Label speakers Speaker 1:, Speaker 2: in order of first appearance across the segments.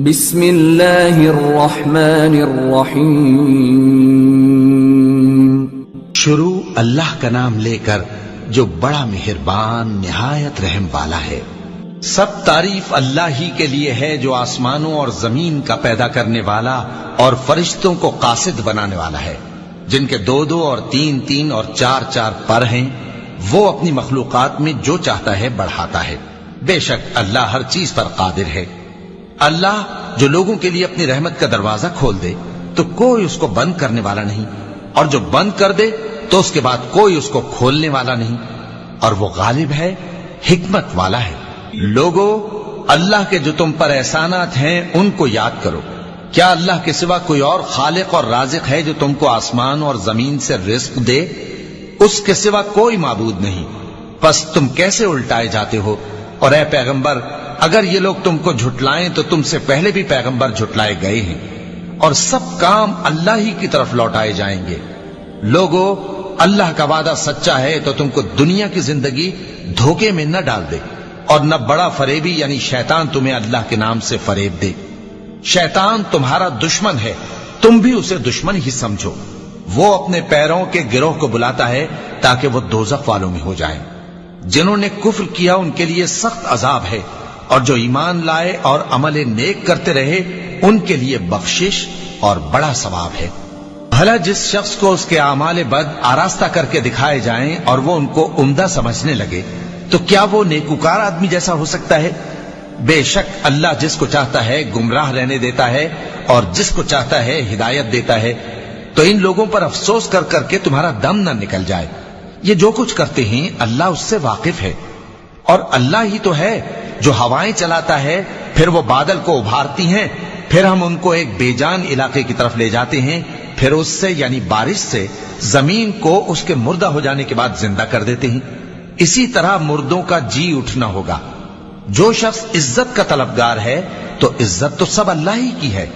Speaker 1: بسم اللہ الرحمن الرحیم.
Speaker 2: شروع اللہ کا نام لے کر جو بڑا مہربان نہایت رحم والا ہے. سب تعریف اللہ ہی کے لیے ہے جو آسمانوں اور زمین کا پیدا کرنے والا اور فرشتوں کو قاصد بنانے والا ہے، جن کے 2 اور 3 اور 4 پر ہیں. وہ اپنی مخلوقات میں جو چاہتا ہے بڑھاتا ہے. بے شک اللہ ہر چیز پر قادر ہے. اللہ جو لوگوں کے لیے اپنی رحمت کا دروازہ کھول دے تو کوئی اس کو بند کرنے والا نہیں، اور جو بند کر دے تو اس کے بعد کوئی اس کو کھولنے والا نہیں. اور وہ غالب ہے، حکمت والا ہے. لوگو، اللہ کے جو تم پر احسانات ہیں ان کو یاد کرو. کیا اللہ کے سوا کوئی اور خالق اور رازق ہے جو تم کو آسمان اور زمین سے رزق دے؟ اس کے سوا کوئی معبود نہیں. پس تم کیسے الٹائے جاتے ہو؟ اور اے پیغمبر، اگر یہ لوگ تم کو جھٹلائیں تو تم سے پہلے بھی پیغمبر جھٹلائے گئے ہیں، اور سب کام اللہ ہی کی طرف لوٹائے جائیں گے. لوگو، اللہ کا وعدہ سچا ہے تو تم کو دنیا کی زندگی دھوکے میں نہ ڈال دے، اور نہ بڑا فریبی یعنی شیطان تمہیں اللہ کے نام سے فریب دے. شیطان تمہارا دشمن ہے، تم بھی اسے دشمن ہی سمجھو. وہ اپنے پیروں کے گروہ کو بلاتا ہے تاکہ وہ دوزخ والوں میں ہو جائیں. جنہوں نے کفر کیا ان کے لیے سخت عذاب ہے، اور جو ایمان لائے اور عمل نیک کرتے رہے ان کے لیے بخشش اور بڑا ثواب ہے. بھلا جس شخص کو اس کے اعمال بد آراستہ کر کے دکھائے جائیں اور وہ ان کو عمدہ سمجھنے لگے تو کیا وہ نیکوکار آدمی جیسا ہو سکتا ہے؟ بے شک اللہ جس کو چاہتا ہے گمراہ رہنے دیتا ہے اور جس کو چاہتا ہے ہدایت دیتا ہے. تو ان لوگوں پر افسوس کر کر کے تمہارا دم نہ نکل جائے. یہ جو کچھ کرتے ہیں اللہ اس سے واقف ہے. اور اللہ ہی تو ہے جو ہوائیں چلاتا ہے، پھر وہ بادل کو ابھارتی ہیں، پھر ہم ان کو ایک بے جان علاقے کی طرف لے جاتے ہیں، پھر اس سے یعنی بارش سے زمین کو اس کے مردہ ہو جانے کے بعد زندہ کر دیتے ہیں. اسی طرح مردوں کا جی اٹھنا ہوگا. جو شخص عزت کا طلبگار ہے تو عزت تو سب اللہ ہی کی ہے.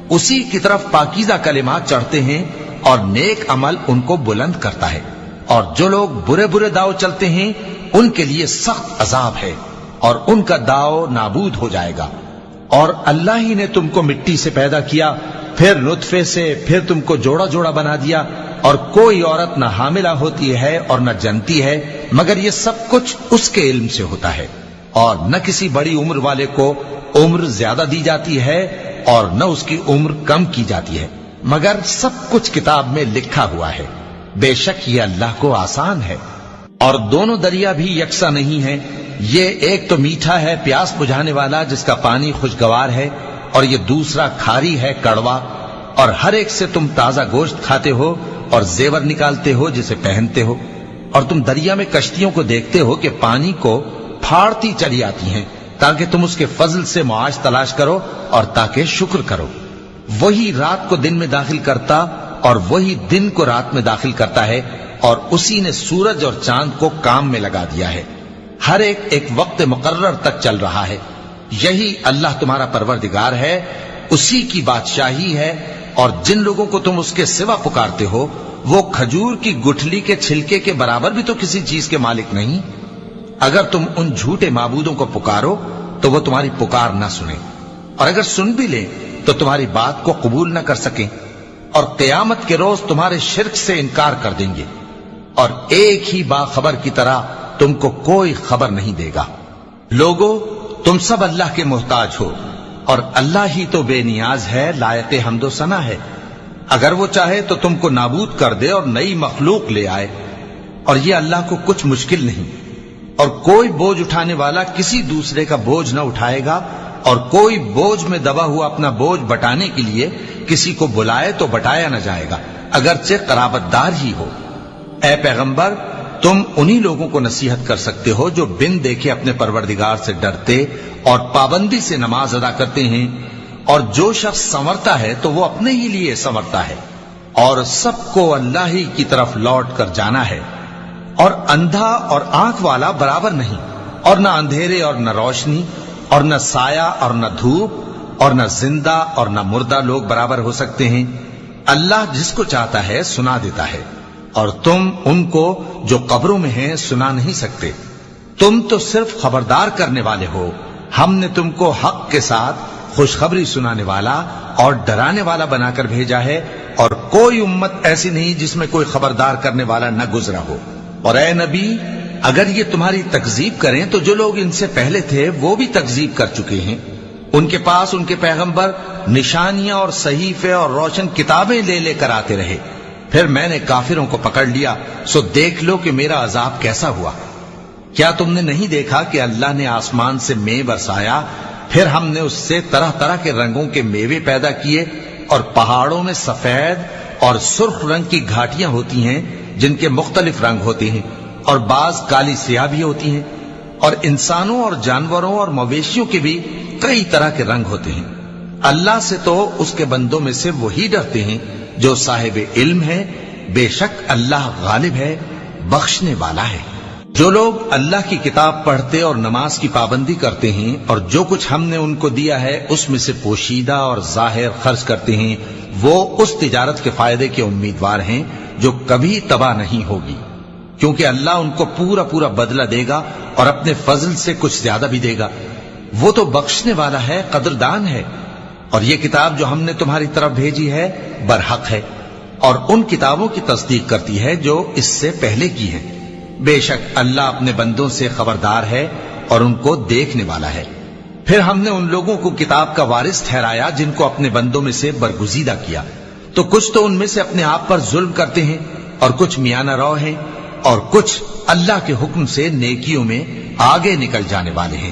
Speaker 2: اسی کی طرف پاکیزہ کلمات چڑھتے ہیں اور نیک عمل ان کو بلند کرتا ہے. اور جو لوگ برے برے داؤ چلتے ہیں ان کے لیے سخت عذاب ہے، اور ان کا داؤ نابود ہو جائے گا. اور اللہ ہی نے تم کو مٹی سے پیدا کیا، پھر نطفے سے، پھر تم کو جوڑا جوڑا بنا دیا. اور کوئی عورت نہ حاملہ ہوتی ہے اور نہ جنتی ہے، مگر یہ سب کچھ اس کے علم سے ہوتا ہے. اور نہ کسی بڑی عمر والے کو عمر زیادہ دی جاتی ہے اور نہ اس کی عمر کم کی جاتی ہے، مگر سب کچھ کتاب میں لکھا ہوا ہے. بے شک یہ اللہ کو آسان ہے. اور دونوں دریا بھی یکساں نہیں ہیں. یہ ایک تو میٹھا ہے پیاس بجھانے والا جس کا پانی خوشگوار ہے، اور یہ دوسرا کھاری ہے کڑوا. اور ہر ایک سے تم تازہ گوشت کھاتے ہو اور زیور نکالتے ہو جسے پہنتے ہو. اور تم دریا میں کشتیوں کو دیکھتے ہو کہ پانی کو پھاڑتی چلی آتی ہیں تاکہ تم اس کے فضل سے معاش تلاش کرو اور تاکہ شکر کرو. وہی رات کو دن میں داخل کرتا اور وہی دن کو رات میں داخل کرتا ہے، اور اسی نے سورج اور چاند کو کام میں لگا دیا ہے. ہر ایک وقت مقرر تک چل رہا ہے. یہی اللہ تمہارا پروردگار ہے، اسی کی بادشاہی ہے. اور جن لوگوں کو تم اس کے سوا پکارتے ہو وہ کھجور کی گٹھلی کے چھلکے کے برابر بھی تو کسی چیز کے مالک نہیں. اگر تم ان جھوٹے معبودوں کو پکارو تو وہ تمہاری پکار نہ سنیں، اور اگر سن بھی لیں تو تمہاری بات کو قبول نہ کر سکیں. اور قیامت کے روز تمہارے شرک سے انکار کر دیں گے، اور ایک ہی باخبر کی طرح تم کو کوئی خبر نہیں دے گا. لوگو، تم سب اللہ کے محتاج ہو، اور اللہ ہی تو بے نیاز ہے، لائق حمد و ثنا ہے. اگر وہ چاہے تو تم کو نابود کر دے اور نئی مخلوق لے آئے، اور یہ اللہ کو کچھ مشکل نہیں. اور کوئی بوجھ اٹھانے والا کسی دوسرے کا بوجھ نہ اٹھائے گا، اور کوئی بوجھ میں دبا ہوا اپنا بوجھ بٹانے کے لیے کسی کو بلائے تو بٹایا نہ جائے گا، اگرچہ قرابت دار ہی ہو. اے پیغمبر، تم انہی لوگوں کو نصیحت کر سکتے ہو جو بن دیکھے اپنے پروردگار سے ڈرتے اور پابندی سے نماز ادا کرتے ہیں. اور جو شخص سنورتا ہے تو وہ اپنے ہی لیے سنورتا ہے، اور سب کو اللہ ہی کی طرف لوٹ کر جانا ہے. اور اندھا اور آنکھ والا برابر نہیں، اور نہ اندھیرے اور نہ روشنی، اور نہ سایہ اور نہ دھوپ، اور نہ زندہ اور نہ مردہ لوگ برابر ہو سکتے ہیں. اللہ جس کو چاہتا ہے سنا دیتا ہے، اور تم ان کو جو قبروں میں ہیں سنا نہیں سکتے. تم تو صرف خبردار کرنے والے ہو. ہم نے تم کو حق کے ساتھ خوشخبری سنانے والا اور ڈرانے والا بنا کر بھیجا ہے، اور کوئی امت ایسی نہیں جس میں کوئی خبردار کرنے والا نہ گزرا ہو۔ اور اے نبی، اگر یہ تمہاری تکذیب کریں تو جو لوگ ان سے پہلے تھے وہ بھی تکذیب کر چکے ہیں۔ ان کے پاس ان کے پیغمبر نشانیاں اور صحیفے اور روشن کتابیں لے لے کر آتے رہے، پھر میں نے کافروں کو پکڑ لیا، سو دیکھ لو کہ میرا عذاب کیسا ہوا۔ کیا تم نے نہیں دیکھا کہ اللہ نے آسمان سے مے برسایا، پھر ہم نے اس سے طرح طرح کے رنگوں کے میوے پیدا کیے، اور پہاڑوں میں سفید اور سرخ رنگ کی گھاٹیاں ہوتی ہیں جن کے مختلف رنگ ہوتے ہیں، اور بعض کالی سیاہ بھی ہوتی ہیں، اور انسانوں اور جانوروں اور مویشیوں کے بھی کئی طرح کے رنگ ہوتے ہیں۔ اللہ سے تو اس کے بندوں میں سے وہی ڈرتے ہیں جو صاحب علم ہے، بے شک اللہ غالب ہے، بخشنے والا ہے۔ جو لوگ اللہ کی کتاب پڑھتے اور نماز کی پابندی کرتے ہیں اور جو کچھ ہم نے ان کو دیا ہے اس میں سے پوشیدہ اور ظاہر خرچ کرتے ہیں، وہ اس تجارت کے فائدے کے امیدوار ہیں جو کبھی تباہ نہیں ہوگی، کیونکہ اللہ ان کو پورا پورا بدلہ دے گا اور اپنے فضل سے کچھ زیادہ بھی دے گا۔ وہ تو بخشنے والا ہے، قدردان ہے۔ اور یہ کتاب جو ہم نے تمہاری طرف بھیجی ہے برحق ہے، اور ان کتابوں کی تصدیق کرتی ہے جو اس سے پہلے کی ہیں۔ بے شک اللہ اپنے بندوں سے خبردار ہے اور ان کو دیکھنے والا ہے۔ پھر ہم نے ان لوگوں کو کتاب کا وارث ٹھہرایا جن کو اپنے بندوں میں سے برگزیدہ کیا، تو کچھ تو ان میں سے اپنے آپ پر ظلم کرتے ہیں اور کچھ میانہ رو ہیں، اور کچھ اللہ کے حکم سے نیکیوں میں آگے نکل جانے والے ہیں۔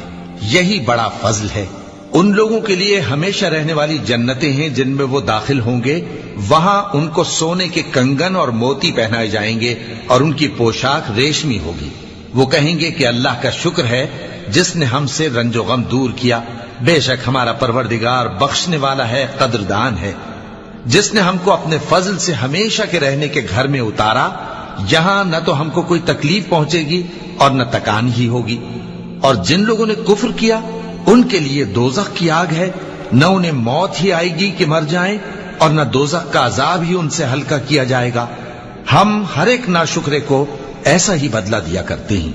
Speaker 2: یہی بڑا فضل ہے۔ ان لوگوں کے لیے ہمیشہ رہنے والی جنتیں ہیں جن میں وہ داخل ہوں گے، وہاں ان کو سونے کے کنگن اور موتی پہنائے جائیں گے اور ان کی پوشاک ریشمی ہوگی۔ وہ کہیں گے کہ اللہ کا شکر ہے جس نے ہم سے رنج و غم دور کیا، بے شک ہمارا پروردگار بخشنے والا ہے، قدردان ہے، جس نے ہم کو اپنے فضل سے ہمیشہ کے رہنے کے گھر میں اتارا، یہاں نہ تو ہم کو کوئی تکلیف پہنچے گی اور نہ تکان ہی ہوگی۔ اور جن لوگوں نے کفر کیا ان کے لیے دوزخ کی آگ ہے، نہ انہیں موت ہی آئے گی کہ مر جائیں، اور نہ دوزخ کا عذاب ہی ان سے ہلکا کیا جائے گا۔ ہم ہر ایک ناشکرے کو ایسا ہی بدلہ دیا کرتے ہیں۔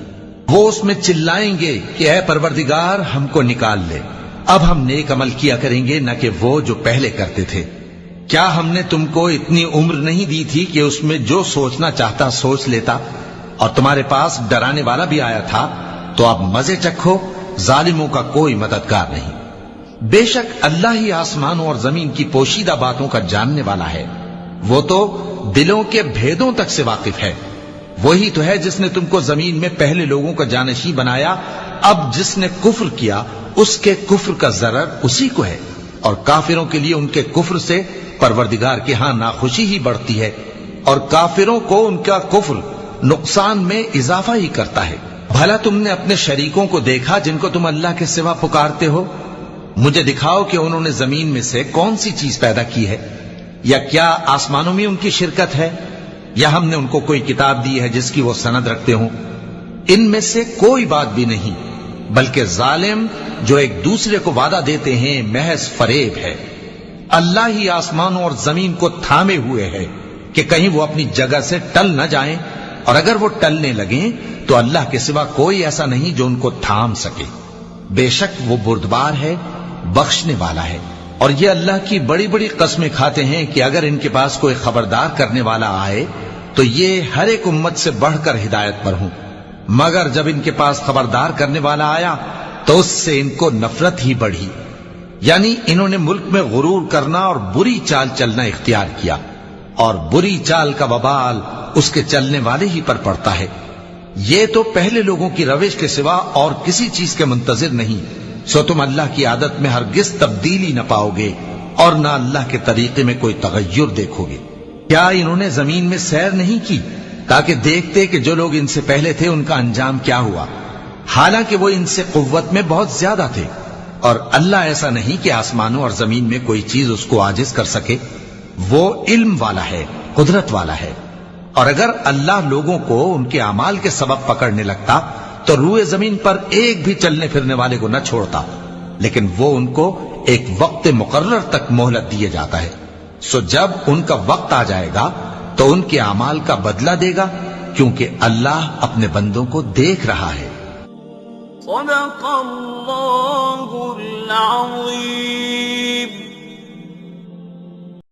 Speaker 2: وہ اس میں چلائیں گے کہ اے پروردگار ہم کو نکال لے، اب ہم نیک عمل کیا کریں گے نہ کہ وہ جو پہلے کرتے تھے۔ کیا ہم نے تم کو اتنی عمر نہیں دی تھی کہ اس میں جو سوچنا چاہتا سوچ لیتا، اور تمہارے پاس ڈرانے والا بھی آیا تھا، تو اب مزے چکھو، ظالموں کا کوئی مددگار نہیں۔ بے شک اللہ ہی آسمانوں اور زمین کی پوشیدہ باتوں کا جاننے والا ہے، وہ تو دلوں کے بھیدوں تک سے واقف ہے۔ وہی تو ہے جس نے تم کو زمین میں پہلے لوگوں کا جانشین بنایا، اب جس نے کفر کیا اس کے کفر کا ضرر اسی کو ہے، اور کافروں کے لیے ان کے کفر سے پروردگار کے ہاں ناخوشی ہی بڑھتی ہے، اور کافروں کو ان کا کفر نقصان میں اضافہ ہی کرتا ہے۔ بھلا تم نے اپنے شریکوں کو دیکھا جن کو تم اللہ کے سوا پکارتے ہو؟ مجھے دکھاؤ کہ انہوں نے زمین میں سے کون سی چیز پیدا کی ہے، یا کیا آسمانوں میں ان کی شرکت ہے، یا ہم نے ان کو کوئی کتاب دی ہے جس کی وہ سند رکھتے ہوں؟ ان میں سے کوئی بات بھی نہیں، بلکہ ظالم جو ایک دوسرے کو وعدہ دیتے ہیں محض فریب ہے۔ اللہ ہی آسمانوں اور زمین کو تھامے ہوئے ہے کہ کہیں وہ اپنی جگہ سے ٹل نہ جائیں، اور اگر وہ ٹلنے لگیں تو اللہ کے سوا کوئی ایسا نہیں جو ان کو تھام سکے۔ بے شک وہ بردبار ہے، بخشنے والا ہے۔ اور یہ اللہ کی بڑی بڑی قسمیں کھاتے ہیں کہ اگر ان کے پاس کوئی خبردار کرنے والا آئے تو یہ ہر ایک امت سے بڑھ کر ہدایت پر ہوں، مگر جب ان کے پاس خبردار کرنے والا آیا تو اس سے ان کو نفرت ہی بڑھی، یعنی انہوں نے ملک میں غرور کرنا اور بری چال چلنا اختیار کیا، اور بری چال کا وبال اس کے چلنے والے ہی پر پڑتا ہے۔ یہ تو پہلے لوگوں کی روش کے سوا اور کسی چیز کے منتظر نہیں، سو تم اللہ کی عادت میں ہرگز تبدیلی نہ پاؤ گے اور نہ اللہ کے طریقے میں کوئی تغیر دیکھو گے۔ کیا انہوں نے زمین میں سیر نہیں کی تاکہ دیکھتے کہ جو لوگ ان سے پہلے تھے ان کا انجام کیا ہوا، حالانکہ وہ ان سے قوت میں بہت زیادہ تھے؟ اور اللہ ایسا نہیں کہ آسمانوں اور زمین میں کوئی چیز اس کو عاجز کر سکے، وہ علم والا ہے، قدرت والا ہے۔ اور اگر اللہ لوگوں کو ان کے اعمال کے سبب پکڑنے لگتا تو روئے زمین پر ایک بھی چلنے پھرنے والے کو نہ چھوڑتا، لیکن وہ ان کو ایک وقت مقرر تک مہلت دیے جاتا ہے، سو جب ان کا وقت آ جائے گا تو ان کے اعمال کا بدلہ دے گا، کیونکہ اللہ اپنے بندوں کو دیکھ رہا ہے۔
Speaker 3: صدق اللہ العظیم.